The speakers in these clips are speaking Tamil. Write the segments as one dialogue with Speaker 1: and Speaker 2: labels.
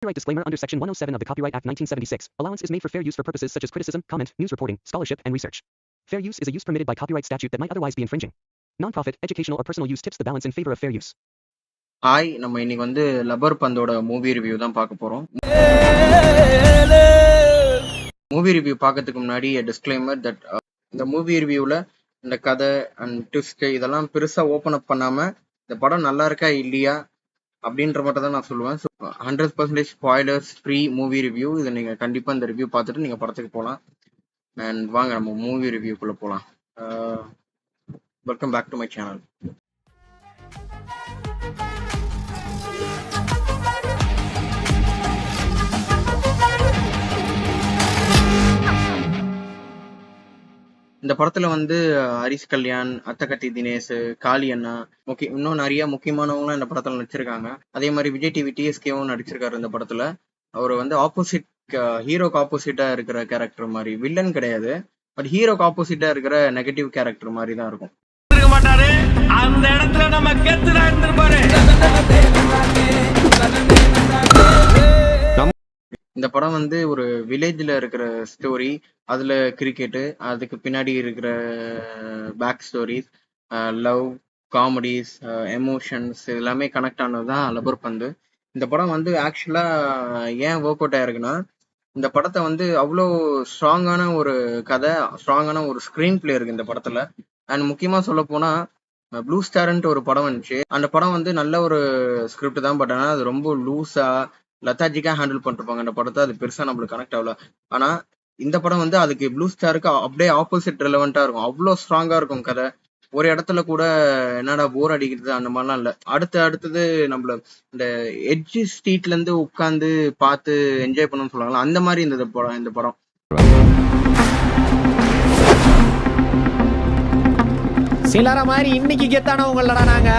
Speaker 1: Copyright disclaimer under Section 107 of the Copyright Act 1976. Allowance is made for fair use for purposes such as criticism, comment, news reporting, scholarship, and research. Fair use is a use permitted by copyright statute that might otherwise be infringing. Non-profit, educational, or personal use tips the balance in favor of fair use.
Speaker 2: Hi, நம்ம இன்னைக்கு வந்து லப்பர் பந்தோட மூவி ரிவ்யூ தான் பார்க்க போறோம். மூவி ரிவ்யூ பார்க்கறதுக்கு முன்னாடி டிஸ்க்ளைமர் தட் இந்த மூவி ரிவ்யூல இந்த கதை அண்ட் ட்விஸ்ட் இதெல்லாம் பெருசா ஓப்பன் அப் பண்ணாம இந்த படம் நல்லா இருக்கா இல்லையா அப்படின்ற மட்டும் தான் நான் சொல்லுவேன். 100% ஸ்பாய்லர்ஸ் ஃப்ரீ மூவி ரிவ்யூ. இதை நீங்க கண்டிப்பா இந்த ரிவ்யூ பார்த்துட்டு நீங்க படத்துக்கு போகலாம். அண்ட் வாங்க நம்ம மூவி ரிவ்யூக்குள்ள போகலாம். Welcome back to my channel. இந்த படத்துல வந்து ஹரிஷ் கல்யாண், அத்தகத்தி தினேஷ், காளி அண்ணா, இன்னும் நிறைய முக்கியமானவங்களும் இந்த படத்துல நடிச்சிருக்காங்க. அதே மாதிரி விஜய் டிவி டிஎஸ்கேவும் நடிச்சிருக்காரு இந்த படத்துல. அவர் வந்து ஆப்போசிட் ஹீரோக்கு ஆப்போசிட்டா இருக்கிற கேரக்டர் மாதிரி, வில்லன் கிடையாது, பட் ஹீரோக்கு ஆப்போசிட்டா இருக்கிற நெகட்டிவ் கேரக்டர் மாதிரி தான் இருக்கும்.
Speaker 3: அந்த இடத்துல நம்ம கெத்துதான் இருந்திருப்பாரு.
Speaker 2: இந்த படம் வந்து ஒரு வில்லேஜ்ல இருக்கிற ஸ்டோரி. அதுல கிரிக்கெட்டு, அதுக்கு பின்னாடி இருக்கிற back stories, love, comedies, emotions எல்லாமே கனெக்ட் ஆனதுதான் லப்பர் பந்து. இந்த படம் வந்து ஆக்சுவலா ஏன் ஒர்க் அவுட் ஆயிருக்குன்னா, இந்த படத்தை வந்து அவ்வளோ ஸ்ட்ராங்கான ஒரு கதை, ஸ்ட்ராங்கான ஒரு ஸ்கிரீன் பிளே இருக்கு இந்த படத்துல. அண்ட் முக்கியமா சொல்ல போனா ப்ளூ ஸ்டார்ன்ட்டு ஒரு படம் வந்துச்சு. அந்த படம் வந்து நல்ல ஒரு ஸ்கிரிப்ட் தான், பட் ஆனால் அது ரொம்ப லூஸா லத்தாஜிக்கா ஹேண்டில் பண்ணிருப்பாங்க அந்த படத்தை. அது பெருசா நம்மளுக்கு கனெக்ட் ஆகல. ஆனா இந்த படம் வந்து அதுக்கு ப்ளூ ஸ்டாருக்கு அப்படியே ஆப்போசிட் ரெலவெண்டா இருக்கும். அவ்வளோ ஸ்ட்ராங்கா இருக்கும் கதை. ஒரு இடத்துல கூட என்னடா போர் அடிக்கிறது அந்த மாதிரிலாம் இல்ல. அடுத்தது நம்மள இந்த எட்ஜ் ஸ்ட்ரீட்ல இருந்து உட்காந்து பார்த்து என்ஜாய் பண்ணணும்னு சொல்லுவாங்களா, அந்த மாதிரி இருந்தது இந்த படம்.
Speaker 3: சிலர மாதிரி இன்னைக்கு கெத்தானவங்களடா நாங்க.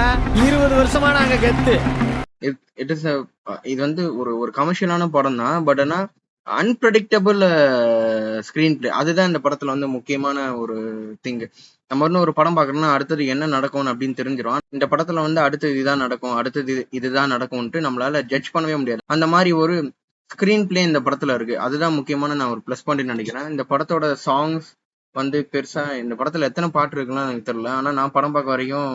Speaker 3: 20 வருஷமா நாங்க கெத்து.
Speaker 2: இது வந்து ஒரு கமர்ஷியலான படம் தான், பட் ஆனா அன்பிரடிக்டபிள் ஸ்கிரீன் பிளே, அதுதான் இந்த படத்துல வந்து முக்கியமான ஒரு திங். நம்ம இன்னும் ஒரு படம் பாக்குறோம்னா அடுத்தது என்ன நடக்கும் அப்படின்னு தெரிஞ்சிடும். இந்த படத்துல வந்து அடுத்தது இதுதான் நடக்கும், அடுத்தது இதுதான் நடக்கும்ட்டு நம்மளால ஜட்ஜ் பண்ணவே முடியாது. அந்த மாதிரி ஒரு ஸ்கிரீன் பிளே இந்த படத்துல இருக்கு. அதுதான் முக்கியமான நான் ஒரு பிளஸ் பாயிண்ட் நினைக்கிறேன். இந்த படத்தோட சாங்ஸ் வந்து பெருசா, இந்த படத்துல எத்தனை பாட்டு இருக்குன்னு எனக்கு தெரியல. ஆனா நான் படம் பார்க்க வரைக்கும்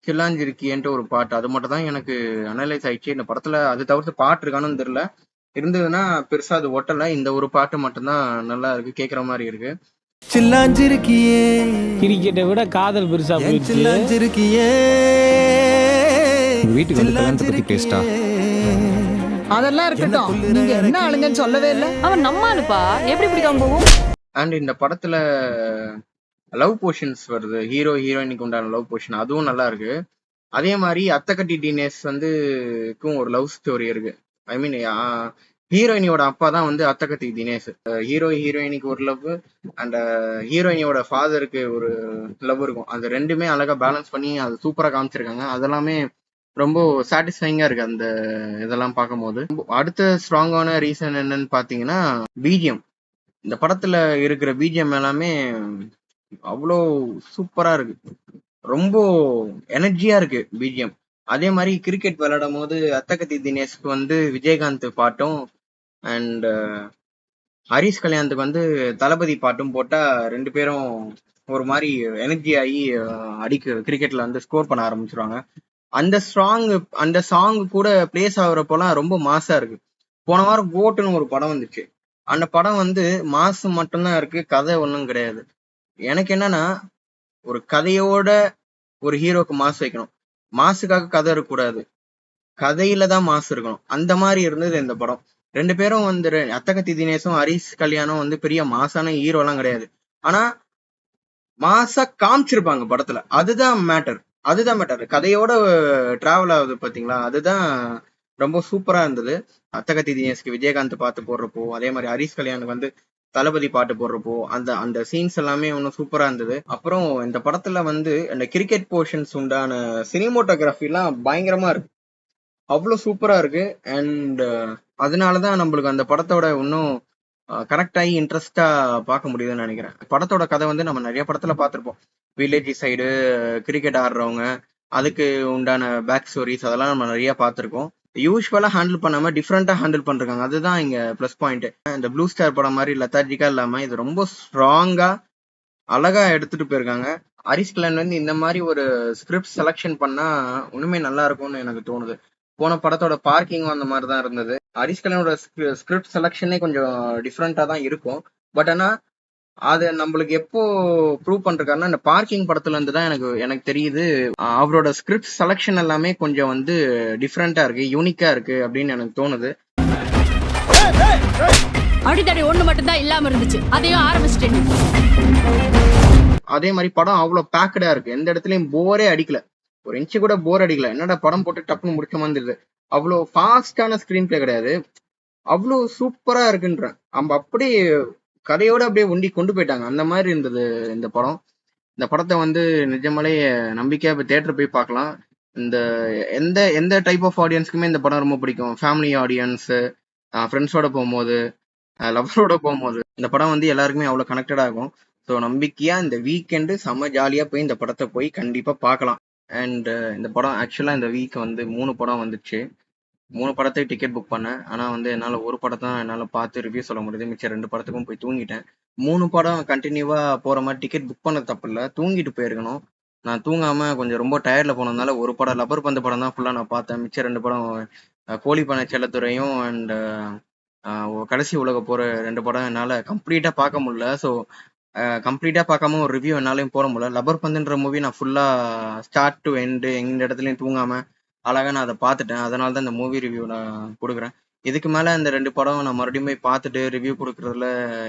Speaker 2: சில்லாஞ்சிருக்கியன்ட்டு ஒரு பாட்டு, அது மட்டும் தான் எனக்கு அனலைஸ் ஆயிடுச்சு. இந்த படத்துல அது தவிர்த்து பாட்டு இருக்கானு தெரியல. இருந்ததுன்னா பெருசா அது ஒட்டல. இந்த ஒரு பாட்டு மட்டும்தான் நல்லா இருக்கு, கேக்குற மாதிரி இருக்கு.
Speaker 3: சில்லாஞ்சிருக்கியே, கிரிக்கெட்டை விட காதல் பெருசா போயிடுச்சு. சில்லாஞ்சிருக்கியே,
Speaker 4: வீட்டுக்கு வந்து கல்யாணத்தை பத்தி பேசிட்டா.
Speaker 5: அதெல்லாம் இருக்கட்டும், நீங்க என்ன ஆளுங்கன்னு சொல்லவே இல்ல.
Speaker 6: அவன் நம்ம ஆளுப்பா, எப்படி பிடிக்காம போகும்.
Speaker 2: அண்ட் இந்த படத்துல லவ் போர்ஷன்ஸ் வருது, ஹீரோ ஹீரோயினுக்கு உண்டான லவ் போர்ஷன், அதுவும் நல்லா இருக்கு. அதே மாதிரி அத்தகட்டி டீனேஸ் வந்துக்கும் ஒரு லவ் ஸ்டோரி இருக்கு. ஐ மீன் ஹீரோயினியோட அப்பா தான் வந்து அத்தகத்தி தினேஷ். ஹீரோயினிக்கு ஒரு லவ் அண்ட் ஹீரோயினியோட ஃபாதருக்கு ஒரு லவ் இருக்கும். அது ரெண்டுமே அழகா பேலன்ஸ் பண்ணி அது சூப்பரா காமிச்சிருக்காங்க. அதெல்லாமே ரொம்ப சாட்டிஸ்ஃபைங்கா இருக்கு அந்த இதெல்லாம் பார்க்கும்போது. அடுத்த ஸ்ட்ராங்கான ரீசன் என்னன்னு பாத்தீங்கன்னா பிஜிஎம். இந்த படத்துல இருக்கிற பிஜிஎம் எல்லாமே அவ்வளோ சூப்பரா இருக்கு, ரொம்ப எனர்ஜியா இருக்கு பிஜிஎம். அதே மாதிரி கிரிக்கெட் விளையாடும் போது அத்தகத்தி தினேஷ்க்கு வந்து விஜயகாந்த் பாட்டும் அண்ட் ஹரிஷ் கல்யாணத்துக்கு வந்து தளபதி பாட்டும் போட்டா ரெண்டு பேரும் ஒரு மாதிரி எனர்ஜி ஆகி கிரிக்கெட்ல வந்து ஸ்கோர் பண்ண ஆரம்பிச்சிருவாங்க. அந்த சாங் கூட பிளேஸ் ஆகுறப்போலாம் ரொம்ப மாசா இருக்கு. போன வாரம் கோட்டுன்னு ஒரு படம் வந்துச்சு. அந்த படம் வந்து மாசு மட்டும்தான் இருக்கு, கதை ஒன்றும் கிடையாது. எனக்கு என்னன்னா, ஒரு கதையோட ஒரு ஹீரோக்கு மாசு வைக்கணும், மாசுக்காக கதை இருக்கக்கூடாது, கதையில தான் மாசு இருக்கணும். அந்த மாதிரி இருந்தது இந்த படம். ரெண்டு பேரும் வந்து அத்தகத்தி தினேஷும் ஹரிஷ் கல்யாணம் வந்து பெரிய மாசான ஹீரோ எல்லாம் கிடையாது, ஆனா மாசா காமிச்சிருப்பாங்க படத்துல. அதுதான் மேட்டர். கதையோட டிராவல் ஆகுது பாத்தீங்களா, அதுதான் ரொம்ப சூப்பரா இருந்தது. அத்தகத்தி தினேஷ்க்கு விஜயகாந்த் பாட்டு போடுறப்போ, அதே மாதிரி ஹரிஷ் கல்யாணுக்கு வந்து தளபதி பாட்டு போடுறப்போ அந்த சீன்ஸ் எல்லாமே ஒன்னும் சூப்பரா இருந்தது. அப்புறம் இந்த படத்துல வந்து அந்த கிரிக்கெட் போர்ஷன்ஸ் உண்டான சினிமோட்டோகிராஃபி எல்லாம் பயங்கரமா இருக்கு, அவ்வளவு சூப்பரா இருக்கு. அண்ட் அதனாலதான் நம்மளுக்கு அந்த படத்தோட இன்னும் கனெக்ட் ஆகி இன்ட்ரெஸ்டா பார்க்க முடியுதுன்னு நினைக்கிறேன். படத்தோட கதை வந்து நம்ம நிறைய படத்துல பார்த்திருப்போம். வில்லேஜ் சைடு கிரிக்கெட் ஆடுறவங்க, அதுக்கு உண்டான பேக் ஸ்டோரிஸ் அதெல்லாம் நம்ம நிறைய பார்த்திருக்கோம். யூஸ்வலா ஹேண்டில் பண்ணாம டிஃப்ரெண்டா ஹேண்டில் பண்றாங்க. அதுதான் இங்க ப்ளஸ் பாயிண்ட். இந்த ப்ளூ ஸ்டார் படம் மாதிரி லெத்தாஜிக்கா இல்லாம இது ரொம்ப ஸ்ட்ராங்கா அழகா எடுத்துட்டு போயிருக்காங்க. ஹரிஷ் கல்யாண் வந்து இந்த மாதிரி ஒரு ஸ்கிரிப்ட் செலக்ஷன் பண்ணா ஒண்ணுமே நல்லா இருக்கும்னு எனக்கு தோணுது. போன படத்தோட பார்க்கிங் அந்த மாதிரி தான் இருந்தது. ஹரிஷ் கல்யாணோட ஸ்கிரிப்ட் செலக்ஷனே கொஞ்சம் டிஃப்ரெண்டா தான் இருக்கும். பட் ஆனா அது நம்மளுக்கு எப்போ ப்ரூவ் பண்றாருன்னா இந்த பார்க்கிங் படத்துல இருந்து தான் எனக்கு தெரியுது அவரோட ஸ்கிரிப்ட் செலக்ஷன் எல்லாமே கொஞ்சம் வந்து டிஃப்ரெண்டா இருக்கு, யூனிக்கா இருக்கு அப்படின்னு எனக்கு தோணுது.
Speaker 4: அடித்தடி ஒண்ணு மட்டும் தான் இல்லாம இருந்துச்சு, அதையும் ஆரம்பிச்சிட்டேன்.
Speaker 2: அதே மாதிரி படம் அவ்வளவு பேக்கடா இருக்கு, எந்த இடத்துலயும் போரே அடிக்கல, ஒரு இன்ச்சு கூட போர் அடிக்கல. என்னடா படம் போட்டு டப்புன்னு முடிச்ச மாதிரி இருந்தது. அவ்வளவு ஃபாஸ்டான ஸ்கிரீன் பிளே கிடையாது, அவ்வளவு சூப்பரா இருக்குன்றேன். நம்ம அப்படியே கதையோட அப்படியே ஒண்டி கொண்டு போயிட்டாங்க, அந்த மாதிரி இருந்தது இந்த படம். இந்த படத்தை வந்து நிஜமாலே நம்பிக்கையா இப்போ தியேட்டர் போய் பார்க்கலாம். இந்த எந்த எந்த டைப் ஆஃப் ஆடியன்ஸ்க்குமே இந்த படம் ரொம்ப பிடிக்கும். ஃபேமிலி ஆடியன்ஸ், ஃப்ரெண்ட்ஸோட போகும்போது, லவரோட போகும்போது இந்த படம் வந்து எல்லாருக்குமே அவ்வளோ கனெக்டட் ஆகும். ஸோ நம்பிக்கையா இந்த வீக்கெண்டு செம்ம ஜாலியா போய் இந்த படத்தை போய் கண்டிப்பா பார்க்கலாம். அண்ட் இந்த படம் ஆக்சுவலா இந்த வீக் வந்து 3 படம் வந்துச்சு. 3 படத்துக்கு டிக்கெட் புக் பண்ணேன். ஆனா வந்து என்னால ஒரு படம் தான் என்னால பார்த்து ரிவ்யூ சொல்ல முடியுது. மிச்சம் 2 படத்துக்கும் போய் தூங்கிட்டேன். 3 படம் கண்டினியூவா போற மாதிரி டிக்கெட் புக் பண்ண தப்பு இல்லை, தூங்கிட்டு போயிருக்கணும். நான் தூங்காம கொஞ்சம் ரொம்ப டயர்ட்ல போனதுனால ஒரு படம் லப்பர் பந்து படம் தான் ஃபுல்லா நான் பார்த்தேன். மிச்சம் 2 படம் கோழிப்பனை செல்லத்துறையும் அண்ட் கடைசி உலக போற 2 படம் என்னால கம்ப்ளீட்டா பார்க்க முடியல. ஸோ கம்ப்ளீட்டா பார்க்காம ஒரு ரிவ்யூ என்னாலையும் போட முடியல. லப்பர் பந்துன்ற மூவி நான் ஃபுல்லா ஸ்டார்ட் டு எண்டு எந்த இடத்துலயும் தூங்காம அழகா நான் அதை பார்த்துட்டேன். அதனால தான் இந்த மூவி ரிவ்யூ நான் கொடுக்குறேன். இதுக்கு மேல இந்த 2 படம் நான் மறுபடியும் போய் பார்த்துட்டு ரிவ்யூ கொடுக்கறதுல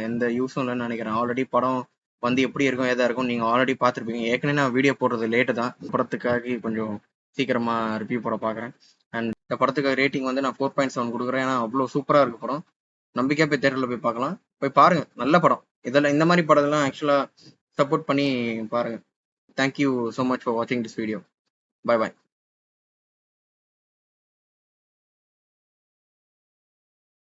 Speaker 2: எந்த யூஸும் இல்லைன்னு நினைக்கிறேன். ஆல்ரெடி படம் வந்து எப்படி இருக்கும் ஏதா இருக்கும் நீங்க ஆல்ரெடி பார்த்துருப்பீங்க. ஏற்கனவே நான் வீடியோ போடுறது லேட்டு தான், படத்துக்காக கொஞ்சம் சீக்கிரமா ரிவ்யூ போட பார்க்குறேன். அண்ட் இந்த படத்துக்கு ரேட்டிங் வந்து நான் 4.7 கொடுக்குறேன். ஏன்னா அவ்வளோ சூப்பரா இருக்கு படம். நம்பிக்கையா போய் தேட்டர்ல போய் பார்க்கலாம், போய் பாருங்க, நல்ல படம். இதெல்லாம் இந்த மாதிரி படம் எல்லாம் ஆக்சுவலா சப்போர்ட் பண்ணி பாருங்க. தேங்க்யூ ஸோ மச் ஃபார் வாட்சிங் திஸ் வீடியோ. Bye bye.